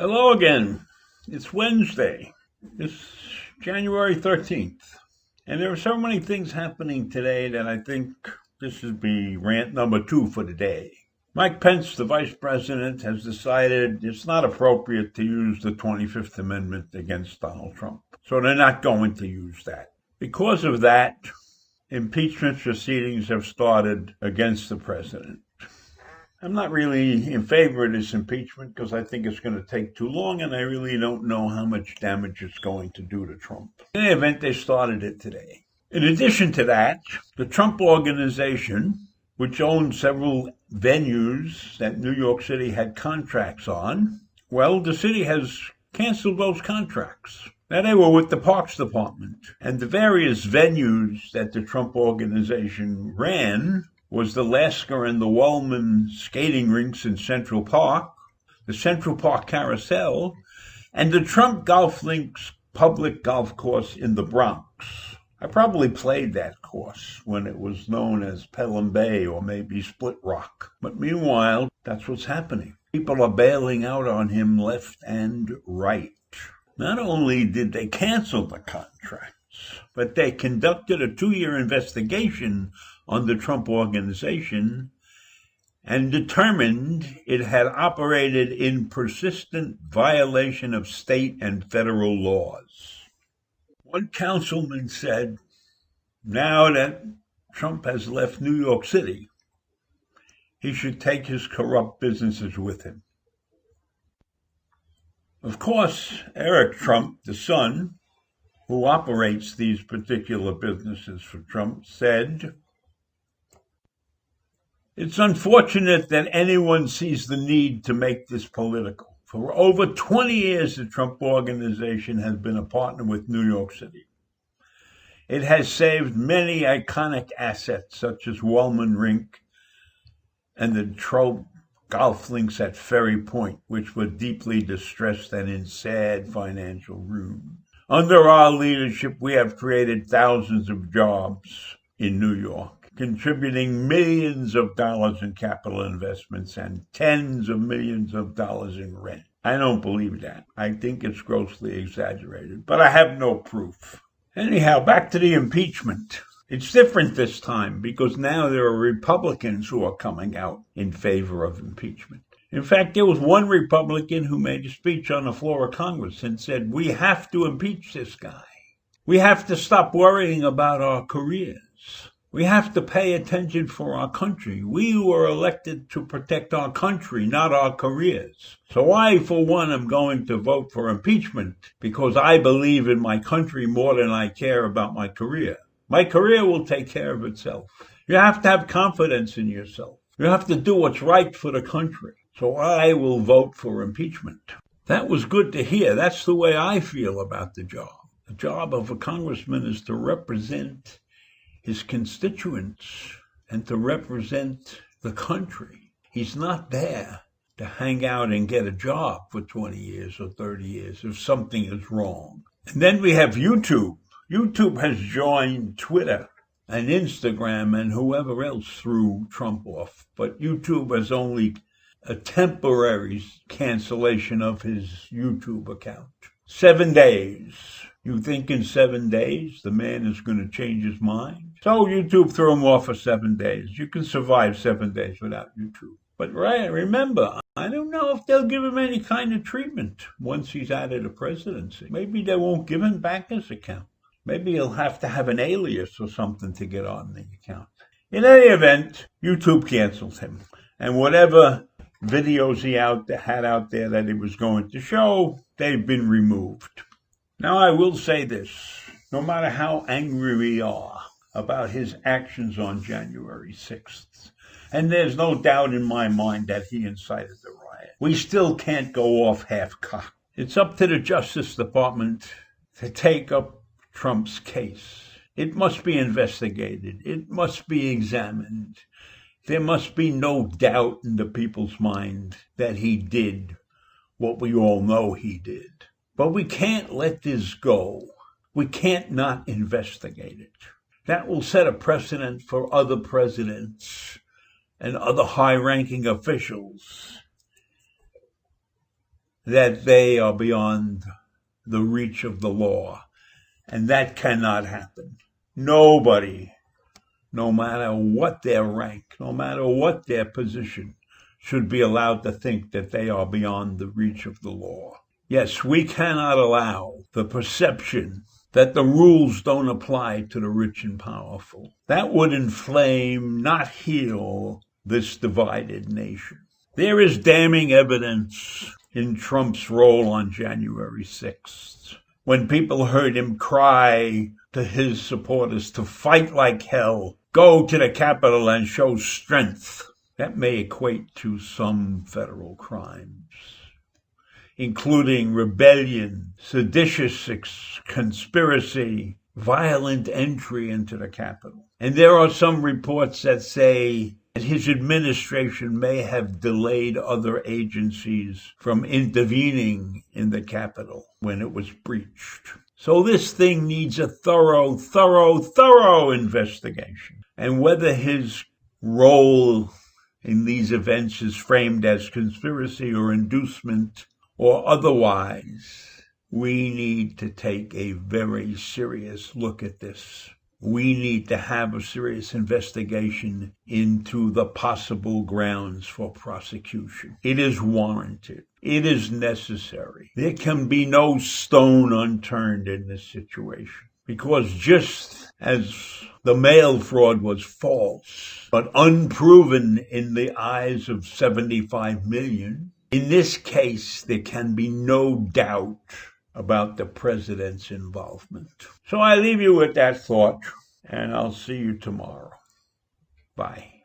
Hello again. It's Wednesday. It's January 13th. And there are so many things happening today that I think this should be rant number 2 for the day. Mike Pence, the vice president, has decided it's not appropriate to use the 25th Amendment against Donald Trump. So they're not going to use that. Because of that, impeachment proceedings have started against the president. I'm not really in favor of this impeachment because I think it's going to take too long and I really don't know how much damage it's going to do to Trump. In any event, they started it today. In addition to that, the Trump Organization, which owns several venues that New York City had contracts on, well, the city has canceled those contracts. Now, they were with the Parks Department, and the various venues that the Trump Organization ran was the Lasker and the Wellman skating rinks in Central Park, the Central Park Carousel, and the Trump Golf Links public golf course in the Bronx. I probably played that course when it was known as Pelham Bay or maybe Split Rock. But meanwhile, that's what's happening. People are bailing out on him left and right. Not only did they cancel the contracts, but they conducted a 2-year investigation on the Trump Organization and determined it had operated in persistent violation of state and federal laws. One councilman said, now that Trump has left New York City, he should take his corrupt businesses with him. Of course, Eric Trump, the son, who operates these particular businesses for Trump, said, it's unfortunate that anyone sees the need to make this political. For over 20 years, the Trump Organization has been a partner with New York City. It has saved many iconic assets, such as Wellman Rink and the Trump golf links at Ferry Point, which were deeply distressed and in sad financial ruin. Under our leadership, we have created thousands of jobs in New York, contributing millions of dollars in capital investments and tens of millions of dollars in rent. I don't believe that. I think it's grossly exaggerated, but I have no proof. Anyhow, back to the impeachment. It's different this time because now there are Republicans who are coming out in favor of impeachment. In fact, there was one Republican who made a speech on the floor of Congress and said, we have to impeach this guy. We have to stop worrying about our careers. We have to pay attention for our country. We were elected to protect our country, not our careers. So I, for one, am going to vote for impeachment because I believe in my country more than I care about my career. My career will take care of itself. You have to have confidence in yourself. You have to do what's right for the country. So I will vote for impeachment. That was good to hear. That's the way I feel about the job. The job of a congressman is to represent his constituents and to represent the country. He's not there to hang out and get a job for 20 years or 30 years if something is wrong. And then we have YouTube. YouTube has joined Twitter and Instagram and whoever else threw Trump off. But YouTube has only a temporary cancellation of his YouTube account. 7 days. You think in 7 days the man is going to change his mind? So YouTube threw him off for 7 days. You can survive 7 days without YouTube. But remember, I don't know if they'll give him any kind of treatment once he's out of the presidency. Maybe they won't give him back his account. Maybe he'll have to have an alias or something to get on the account. In any event, YouTube canceled him. And whatever videos he had out there that he was going to show, they've been removed. Now, I will say this. No matter how angry we are about his actions on January 6th, and there's no doubt in my mind that he incited the riot, we still can't go off half-cocked. It's up to the Justice Department to take up Trump's case. It must be investigated. It must be examined. There must be no doubt in the people's mind that he did what we all know he did. But we can't let this go. We can't not investigate it. That will set a precedent for other presidents and other high-ranking officials that they are beyond the reach of the law. And that cannot happen. Nobody, no matter what their rank, no matter what their position, should be allowed to think that they are beyond the reach of the law. Yes, we cannot allow the perception that the rules don't apply to the rich and powerful. That would inflame, not heal, this divided nation. There is damning evidence in Trump's role on January 6th, when people heard him cry to his supporters to fight like hell, go to the Capitol and show strength. That may equate to some federal crimes, including rebellion, seditious conspiracy, violent entry into the Capitol. And there are some reports that say that his administration may have delayed other agencies from intervening in the Capitol when it was breached. So this thing needs a thorough investigation. And whether his role in these events is framed as conspiracy or inducement or otherwise, we need to take a very serious look at this. We need to have a serious investigation into the possible grounds for prosecution. It is warranted. It is necessary. There can be no stone unturned in this situation, because just as the mail fraud was false, but unproven in the eyes of 75 million, in this case, there can be no doubt about the president's involvement. So I leave you with that thought, and I'll see you tomorrow. Bye.